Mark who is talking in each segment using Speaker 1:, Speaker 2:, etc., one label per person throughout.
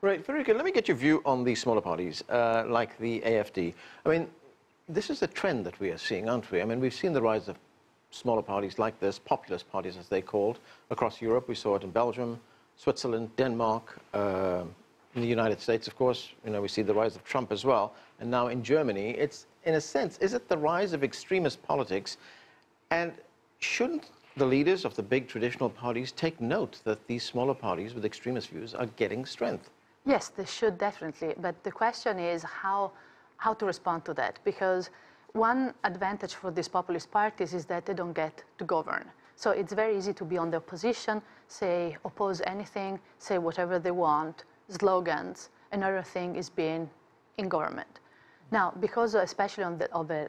Speaker 1: Great. Federiga, let me get your view on these smaller parties, like the AFD. I mean, this is a trend that we are seeing, aren't we? I mean, we've seen the rise of smaller parties like this, populist parties as they're called, across Europe. We saw it in Belgium, Switzerland, Denmark, in the United States, of course. You know, we see the rise of Trump as well. And now in Germany, it's, in a sense, is it the rise of extremist politics? And shouldn't the leaders of the big traditional parties take note that these smaller parties with extremist views are getting strength?
Speaker 2: Yes, they should definitely. But the question is how to respond to that. Because one advantage for these populist parties is that they don't get to govern. So it's very easy to be on the opposition, say, oppose anything, say whatever they want, slogans. Another thing is being in government. Now, because especially on the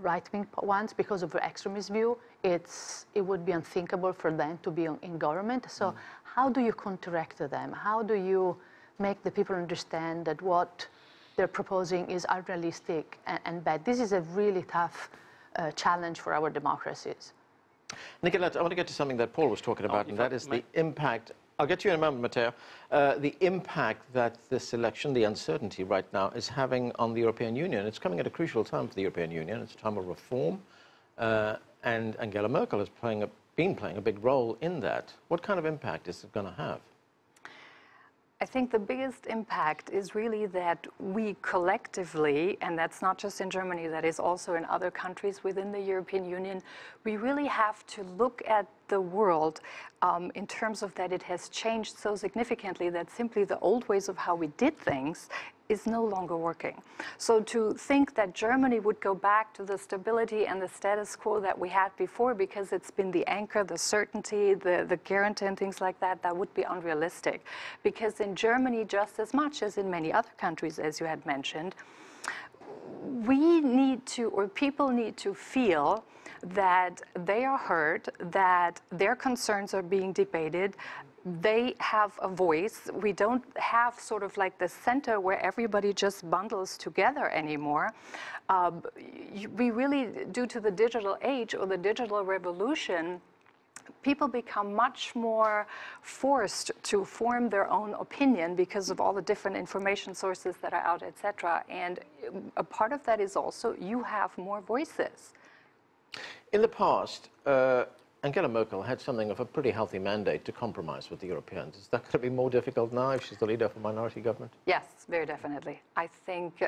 Speaker 2: right-wing ones, because of their extremist view, it would be unthinkable for them to be in government. So how do you counteract them? How do you make the people understand that what they're proposing is unrealistic and bad? This is a really tough challenge for our democracies.
Speaker 1: Nicolette, I want to get to something that Paul was talking about, and that is the impact. I'll get to you in a moment, Matteo. The impact that this election, the uncertainty right now, is having on the European Union. It's coming at a crucial time for the European Union. It's a time of reform, and Angela Merkel has been playing a big role in that. What kind of impact is it going to have?
Speaker 3: I think the biggest impact is really that we collectively, and that's not just in Germany, that is also in other countries within the European Union, we really have to look at the world in terms of that it has changed so significantly that simply the old ways of how we did things is no longer working. So to think that Germany would go back to the stability and the status quo that we had before because it's been the anchor, the certainty, the guarantee and things like that, that would be unrealistic. Because in Germany, just as much as in many other countries, as you had mentioned, we need to, or people need to feel that they are heard, that their concerns are being debated, they have a voice. We don't have sort of like the center where everybody just bundles together anymore. We really, due to the digital age or the digital revolution, people become much more forced to form their own opinion because of all the different information sources that are out, etc. And a part of that is also you have more voices.
Speaker 1: In the past, Angela Merkel had something of a pretty healthy mandate to compromise with the Europeans. Is that going to be more difficult now if she's the leader of a minority government?
Speaker 3: Yes, very definitely. I think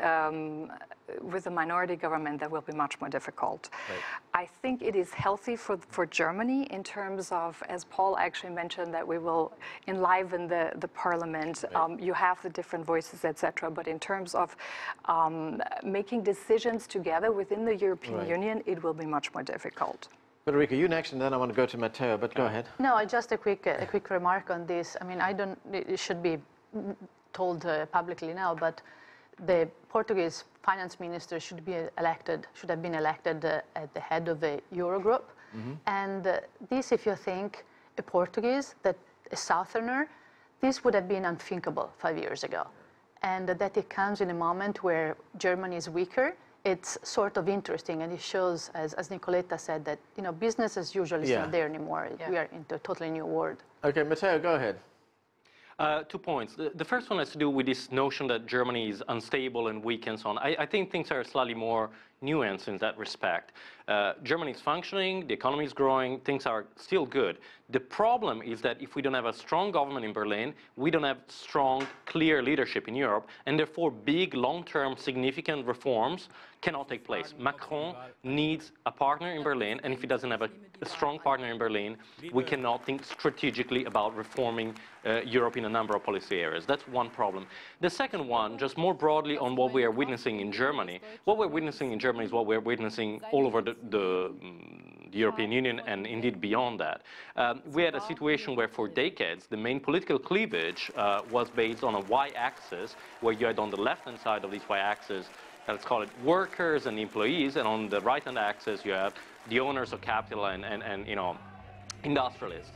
Speaker 3: with a minority government that will be much more difficult. Right. I think it is healthy for Germany in terms of, as Paul actually mentioned, that we will enliven the parliament. Right. You have the different voices, etc. But in terms of making decisions together within the European Union, it will be much more difficult.
Speaker 1: Federiga, you next, and then I want to go to Matteo, but go ahead.
Speaker 2: No, just a quick remark on this. I mean, it should be told publicly now, but the Portuguese finance minister should have been elected at the head of the Eurogroup. Mm-hmm. And this, if you think a Portuguese, a Southerner, this would have been unthinkable 5 years ago. And that it comes in a moment where Germany is weaker. It's sort of interesting, and it shows, as Nicoletta said, that business as usual is not there anymore. Yeah. We are into a totally new world.
Speaker 1: Okay, Matteo, go ahead.
Speaker 4: 2 points. The first one has to do with this notion that Germany is unstable and weak and so on. I think things are slightly more nuanced in that respect. Germany is functioning, the economy is growing, things are still good. The problem is that if we don't have a strong government in Berlin, we don't have strong, clear leadership in Europe, and therefore big, long-term, significant reforms cannot take place. Macron needs a partner in Berlin, and if he doesn't have a strong partner in Berlin, we cannot think strategically about reforming Europe in a number of policy areas. That's one problem. The second one, just more broadly on what we are witnessing in Germany. What we're witnessing in Germany is what we're witnessing all over the European Union and indeed beyond that. We had a situation where for decades the main political cleavage was based on a y-axis, where you had on the left-hand side of this y-axis, let's call it workers and employees, and on the right-hand axis you have the owners of capital and industrialists.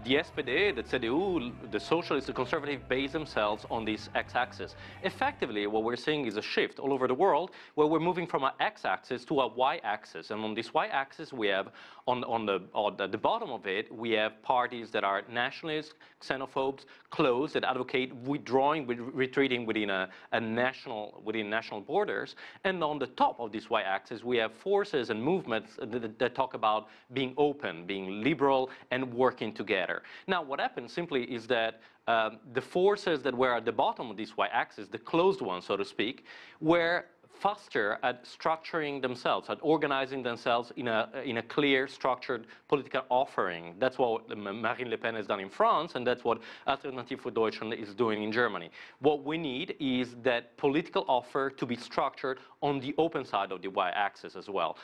Speaker 4: the SPD, the CDU, the socialists, the conservative base themselves on this x-axis. Effectively, what we're seeing is a shift all over the world where we're moving from an x-axis to a y-axis. And on this y-axis, we have, on the bottom of it, we have parties that are nationalists, xenophobes, closed, that advocate withdrawing, retreating within national borders. And on the top of this y-axis, we have forces and movements that talk about being open, being liberal, and working together. Now, what happens simply is that the forces that were at the bottom of this y-axis, the closed ones, so to speak, were faster at structuring themselves, at organizing themselves in a clear, structured political offering. That's what Marine Le Pen has done in France, and that's what Alternative für Deutschland is doing in Germany. What we need is that political offer to be structured on the open side of the y-axis as well.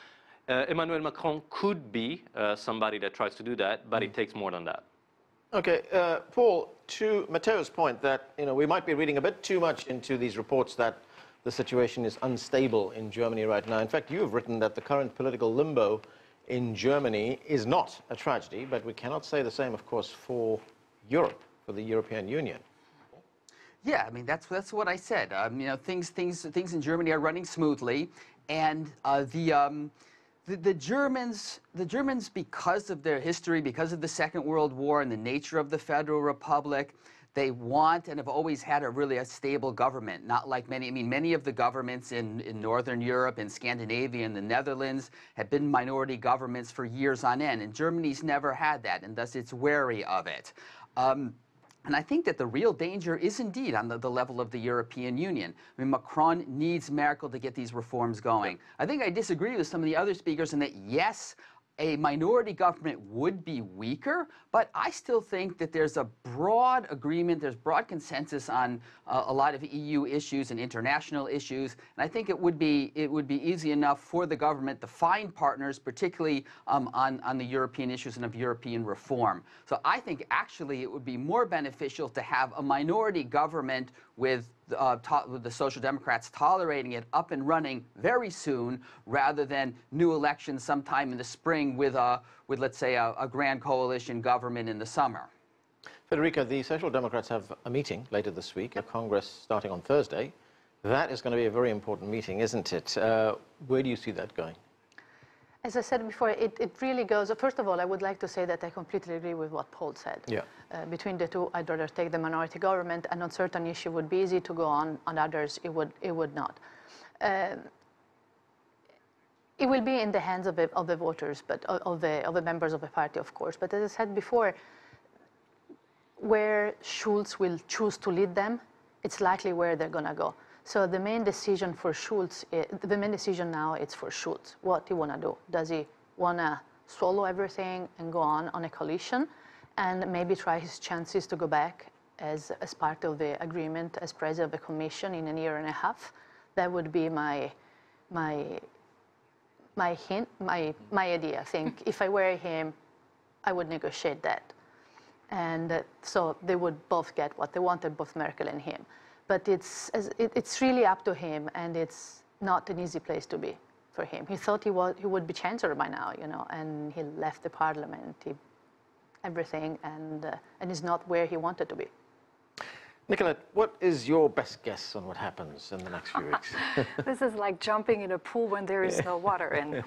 Speaker 4: Emmanuel Macron could be somebody that tries to do that, but it takes more than that.
Speaker 1: Okay, Paul, to Matteo's point that we might be reading a bit too much into these reports that the situation is unstable in Germany right now. In fact, you have written that the current political limbo in Germany is not a tragedy, but we cannot say the same, of course, for Europe, for the European Union.
Speaker 5: Yeah, I mean that's what I said. Things in Germany are running smoothly, and the Germans, because of their history, because of the Second World War and the nature of the Federal Republic, they want and have always had a stable government, not like many of the governments in Northern Europe, in Scandinavia, and the Netherlands have been minority governments for years on end, and Germany's never had that, and thus it's wary of it. And I think that the real danger is indeed on the level of the European Union. I mean, Macron needs Merkel to get these reforms going. I think I disagree with some of the other speakers in that, yes, a minority government would be weaker, but I still think that there's a broad agreement, there's broad consensus on a lot of EU issues and international issues, and I think it would be easy enough for the government to find partners, particularly on the European issues and of European reform. So I think actually it would be more beneficial to have a minority government with the Social Democrats tolerating it up and running very soon, rather than new elections sometime in the spring with let's say, a grand coalition government in the summer.
Speaker 1: Federica, the Social Democrats have a meeting later this week, a Congress starting on Thursday. That is going to be a very important meeting, isn't it? Where do you see that going?
Speaker 2: As I said before, it really goes. First of all, I would like to say that I completely agree with what Paul said. Yeah. Between the two, I'd rather take the minority government, and on certain issues would be easy to go on others, it would not. It will be in the hands of the voters, but of the members of the party, of course. But as I said before, where Schulz will choose to lead them, it's likely where they're going to go. So the main decision for Schulz, the main decision now is for Schulz. What he want to do? Does he want to swallow everything and go on a coalition, and maybe try his chances to go back as part of the agreement as president of the Commission in a year and a half? That would be my idea. I think if I were him, I would negotiate that. And so they would both get what they wanted, both Merkel and him. But it's really up to him, and it's not an easy place to be for him. He thought he would be chancellor by now, and he left the parliament, everything, and is not where he wanted to be.
Speaker 3: Nicolette, what is your best guess on what happens in the next few weeks?
Speaker 5: This is like jumping in a pool when there is no water in.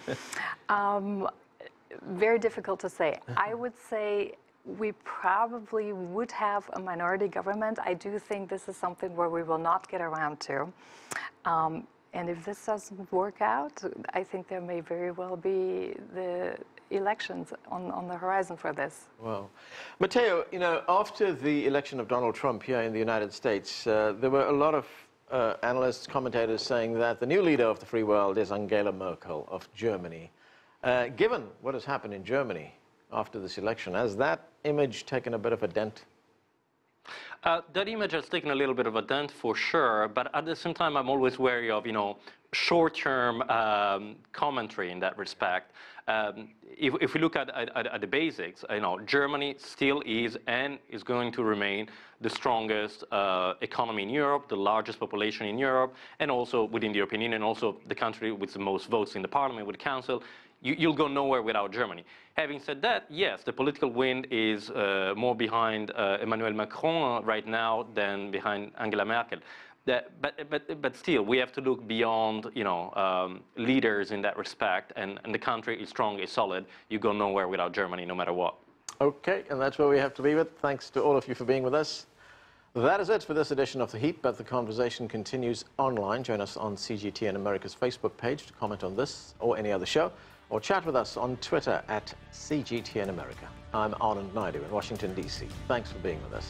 Speaker 5: Very difficult to say. I would say we probably would have a minority government. I do think this is something where we will not get around to. And if this doesn't work out, I think there may very well be the elections on the horizon for this.
Speaker 1: Well, Matteo, after the election of Donald Trump here in the United States, there were a lot of analysts, commentators saying that the new leader of the free world is Angela Merkel of Germany. Given what has happened in Germany after this election, has that image taken a bit of a dent?
Speaker 4: That image has taken a little bit of a dent for sure, but at the same time, I'm always wary of, short-term commentary in that respect. If we look at the basics, Germany still is and is going to remain the strongest economy in Europe, the largest population in Europe, and also within the European Union, also the country with the most votes in the parliament, with the council. you'll go nowhere without Germany. Having said that, yes, the political wind is more behind Emmanuel Macron right now than behind Angela Merkel. But still, we have to look beyond, leaders in that respect, and the country is strong, is solid. You go nowhere without Germany, no matter what.
Speaker 1: Okay, and that's where we have to leave it. Thanks to all of you for being with us. That is it for this edition of The Heat, but the conversation continues online. Join us on CGTN America's Facebook page to comment on this or any other show, or chat with us on Twitter at CGTN America. I'm Anand Naidu in Washington, D.C. Thanks for being with us.